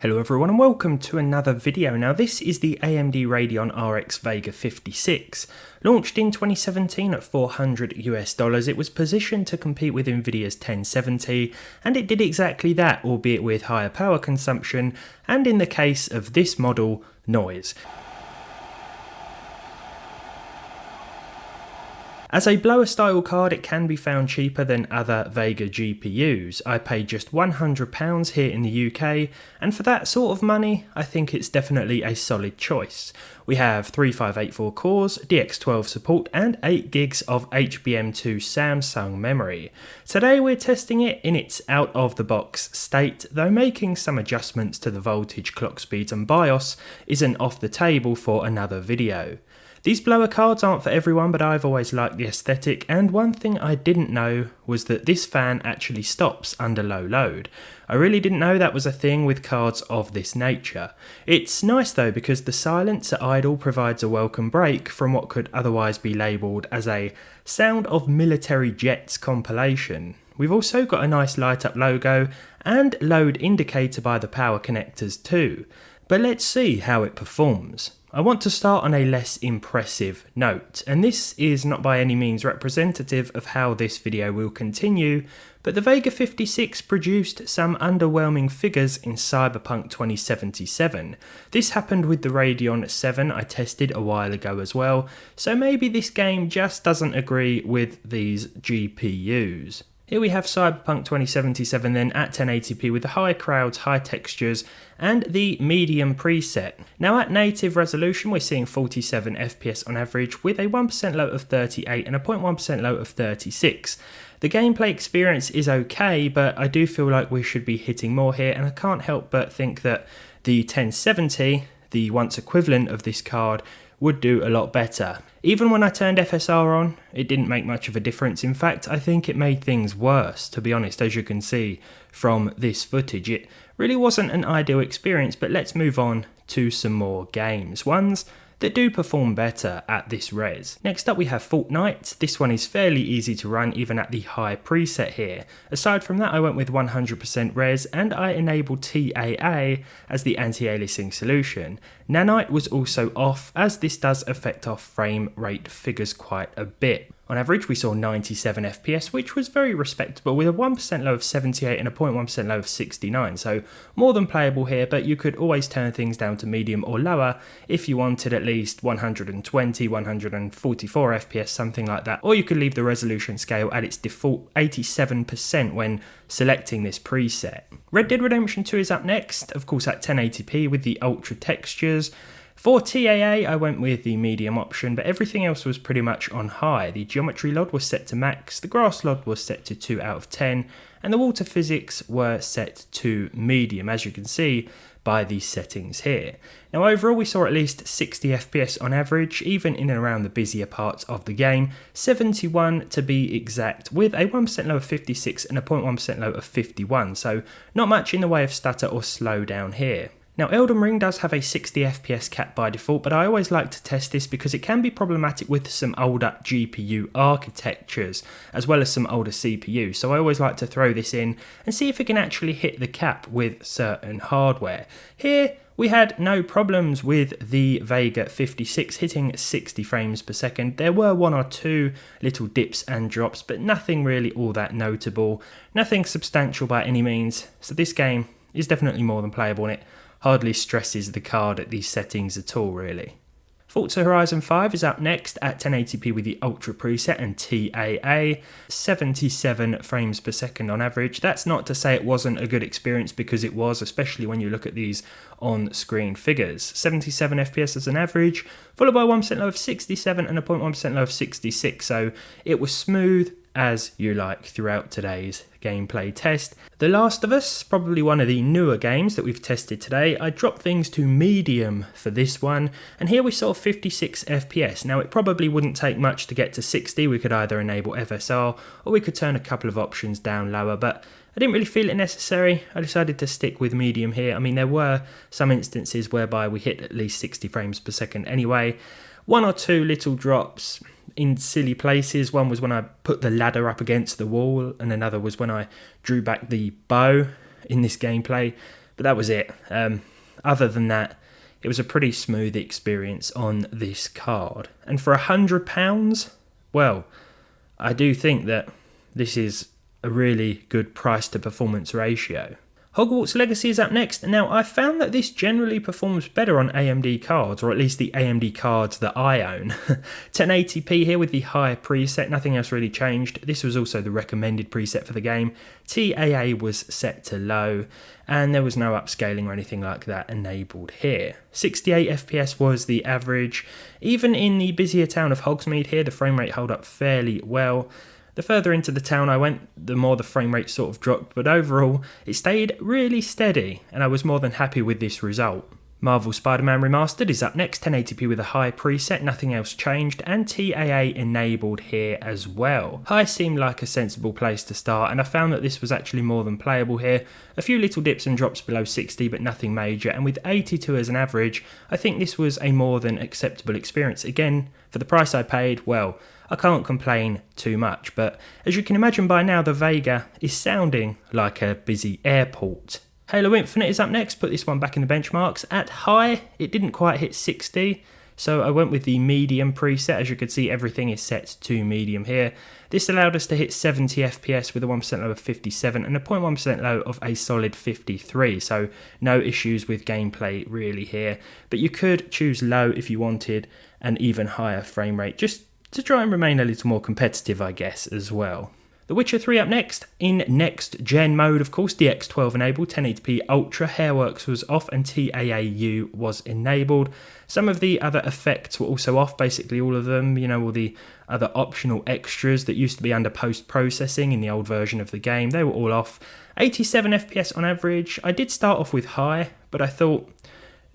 Hello everyone and welcome to another video. Now this is the AMD Radeon RX VEGA 56. Launched in 2017 at $400 it was positioned to compete with Nvidia's 1070 and it did exactly that, albeit with higher power consumption and in the case of this model, noise. As a blower style card it can be found cheaper than other Vega GPUs. I paid just £100 here in the UK and for that sort of money I think it's definitely a solid choice. We have 3584 cores, DX12 support and 8 gigs of HBM2 Samsung memory. Today we're testing it in its out of the box state, though making some adjustments to the voltage, clock speeds and BIOS isn't off the table for another video. These blower cards aren't for everyone, but I've always liked the aesthetic, and one thing I didn't know was that this fan actually stops under low load. I really didn't know that was a thing with cards of this nature. It's nice though because the silence at idle provides a welcome break from what could otherwise be labelled as a sound of military jets compilation. We've also got a nice light up logo and load indicator by the power connectors too. But let's see how it performs. I want to start on a less impressive note, and this is not by any means representative of how this video will continue, but the Vega 56 produced some underwhelming figures in Cyberpunk 2077. This happened with the Radeon 7 I tested a while ago as well, so maybe this game just doesn't agree with these GPUs. Here we have Cyberpunk 2077 then at 1080p with the high crowds, high textures and the medium preset. Now at native resolution we're seeing 47 FPS on average with a 1% low of 38 and a 0.1% low of 36. The gameplay experience is okay, but I do feel like we should be hitting more here, and I can't help but think that the 1070, the once equivalent of this card, would do a lot better. Even when I turned FSR on, it didn't make much of a difference. In fact, I think it made things worse, to be honest, as you can see from this footage. It really wasn't an ideal experience, but let's move on to some more games. Ones that do perform better at this res. Next up we have Fortnite. This one is fairly easy to run even at the high preset here. Aside from that I went with 100% res and I enabled TAA as the anti-aliasing solution. Nanite was also off as this does affect our frame rate figures quite a bit. On average we saw 97 FPS, which was very respectable with a 1% low of 78 and a 0.1% low of 69, so more than playable here, but you could always turn things down to medium or lower if you wanted at least 120, 144 FPS, something like that, or you could leave the resolution scale at its default 87% when selecting this preset. Red Dead Redemption 2 is up next, of course at 1080p with the ultra textures. For TAA I went with the medium option, but everything else was pretty much on high. The geometry LOD was set to max, the grass LOD was set to 2 out of 10, and the water physics were set to medium, as you can see by these settings here. Now overall we saw at least 60 FPS on average, even in and around the busier parts of the game, 71 to be exact, with a 1% low of 56 and a 0.1% low of 51, so not much in the way of stutter or slowdown here. Now Elden Ring does have a 60 FPS cap by default, but I always like to test this because it can be problematic with some older GPU architectures as well as some older CPUs, so I always like to throw this in and see if it can actually hit the cap with certain hardware. Here we had no problems with the Vega 56 hitting 60 frames per second. There were one or two little dips and drops, but nothing really all that notable, nothing substantial by any means, so this game is definitely more than playable and it hardly stresses the card at these settings at all really. Forza Horizon 5 is up next at 1080p with the Ultra preset and TAA, 77 frames per second on average. That's not to say it wasn't a good experience, because it was, especially when you look at these on-screen figures. 77 FPS as an average, followed by 1% low of 67 and a 0.1% low of 66, so it was smooth as you like throughout today's gameplay test. The Last of Us, probably one of the newer games that we've tested today. I dropped things to medium for this one, and here we saw 56 FPS. Now it probably wouldn't take much to get to 60, we could either enable FSR or we could turn a couple of options down lower, but I didn't really feel it necessary. I decided to stick with medium here. I mean, there were some instances whereby we hit at least 60 frames per second anyway. One or two little drops in silly places. One was when I put the ladder up against the wall, and another was when I drew back the bow in this gameplay. But that was it. Other than that, it was a pretty smooth experience on this card. And for £100, well, I do think that this is a really good price to performance ratio. Hogwarts Legacy is up next. Now, I found that this generally performs better on AMD cards, or at least the AMD cards that I own. 1080p here with the high preset, nothing else really changed. This was also the recommended preset for the game. TAA was set to low, and there was no upscaling or anything like that enabled here. 68 FPS was the average. Even in the busier town of Hogsmeade here, the frame rate held up fairly well. The further into the town I went, the more the frame rate sort of dropped, but overall, it stayed really steady, and I was more than happy with this result. Marvel Spider-Man Remastered is up next, 1080p with a high preset, nothing else changed, and TAA enabled here as well. High seemed like a sensible place to start, and I found that this was actually more than playable here. A few little dips and drops below 60, but nothing major, and with 82 as an average, I think this was a more than acceptable experience. Again, for the price I paid, well, I can't complain too much, but as you can imagine by now, the Vega is sounding like a busy airport. Halo Infinite is up next, put this one back in the benchmarks. At high, it didn't quite hit 60, so I went with the medium preset. As you can see, everything is set to medium here. This allowed us to hit 70 FPS with a 1% low of 57 and a 0.1% low of a solid 53, so no issues with gameplay really here. But you could choose low if you wanted an even higher frame rate, just to try and remain a little more competitive, I guess, as well. The Witcher 3 up next, in next gen mode, of course, DX12 enabled, 1080p Ultra, Hairworks was off and TAAU was enabled. Some of the other effects were also off, basically all of them, you know, all the other optional extras that used to be under post-processing in the old version of the game, they were all off. 87 FPS on average. I did start off with high, but I thought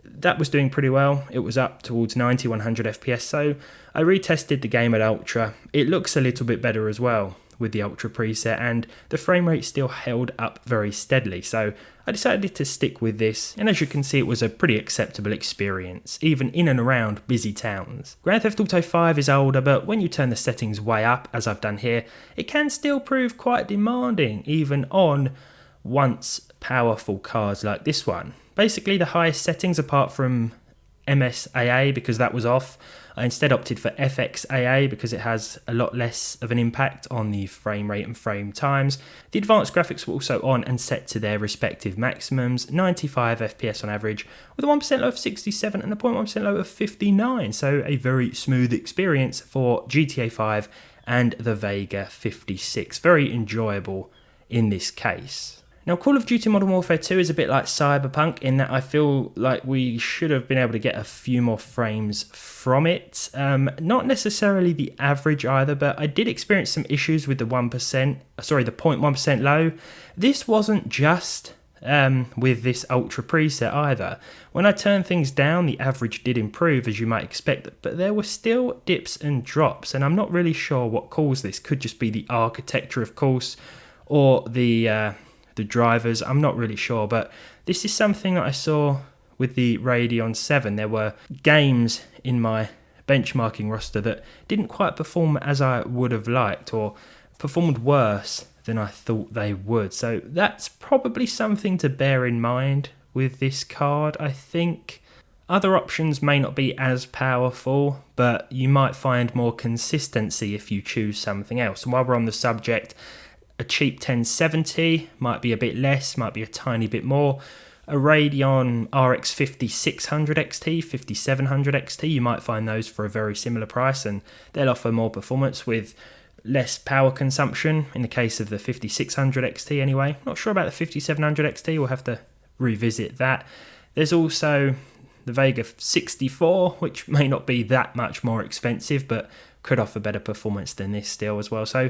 that was doing pretty well. It was up towards 90, 100 FPS, so I retested the game at Ultra. It looks a little bit better as well with the Ultra preset, and the frame rate still held up very steadily, so I decided to stick with this, and as you can see, it was a pretty acceptable experience, even in and around busy towns. Grand Theft Auto 5 is older, but when you turn the settings way up, as I've done here, it can still prove quite demanding, even on once powerful cards like this one. Basically, the highest settings, apart from MSAA because that was off, I instead opted for FXAA because it has a lot less of an impact on the frame rate and frame times. The advanced graphics were also on and set to their respective maximums, 95 FPS on average, with a 1% low of 67 and a 0.1% low of 59, so a very smooth experience for GTA 5 and the Vega 56. Very enjoyable in this case. Now, Call of Duty Modern Warfare 2 is a bit like Cyberpunk in that I feel like we should have been able to get a few more frames from it. Not necessarily the average either, but I did experience some issues with the 0.1% low. This wasn't just with this Ultra preset either. When I turned things down, the average did improve, as you might expect, but there were still dips and drops, and I'm not really sure what caused this. Could just be the architecture, of course, or the drivers, I'm not really sure, but this is something that I saw with the Radeon 7. There were games in my benchmarking roster that didn't quite perform as I would have liked, or performed worse than I thought they would, so that's probably something to bear in mind with this card, I think. Other options may not be as powerful, but you might find more consistency if you choose something else. And while we're on the subject, a cheap 1070 might be a bit less, might be a tiny bit more. A Radeon RX 5600 XT, 5700 XT, you might find those for a very similar price, and they'll offer more performance with less power consumption in the case of the 5600 XT anyway. Not sure about the 5700 XT, we'll have to revisit that. There's also the Vega 64, which may not be that much more expensive, but could offer better performance than this still as well. So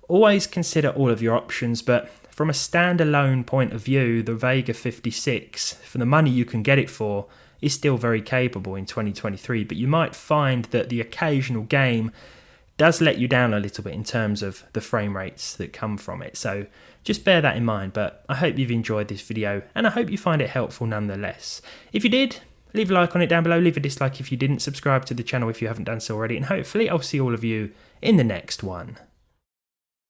always consider all of your options, but from a standalone point of view, the Vega 56, for the money you can get it for, is still very capable in 2023, but you might find that the occasional game does let you down a little bit in terms of the frame rates that come from it. So just bear that in mind, but I hope you've enjoyed this video, and I hope you find it helpful nonetheless. If you did, leave a like on it down below, leave a dislike if you didn't, subscribe to the channel if you haven't done so already, and hopefully I'll see all of you in the next one.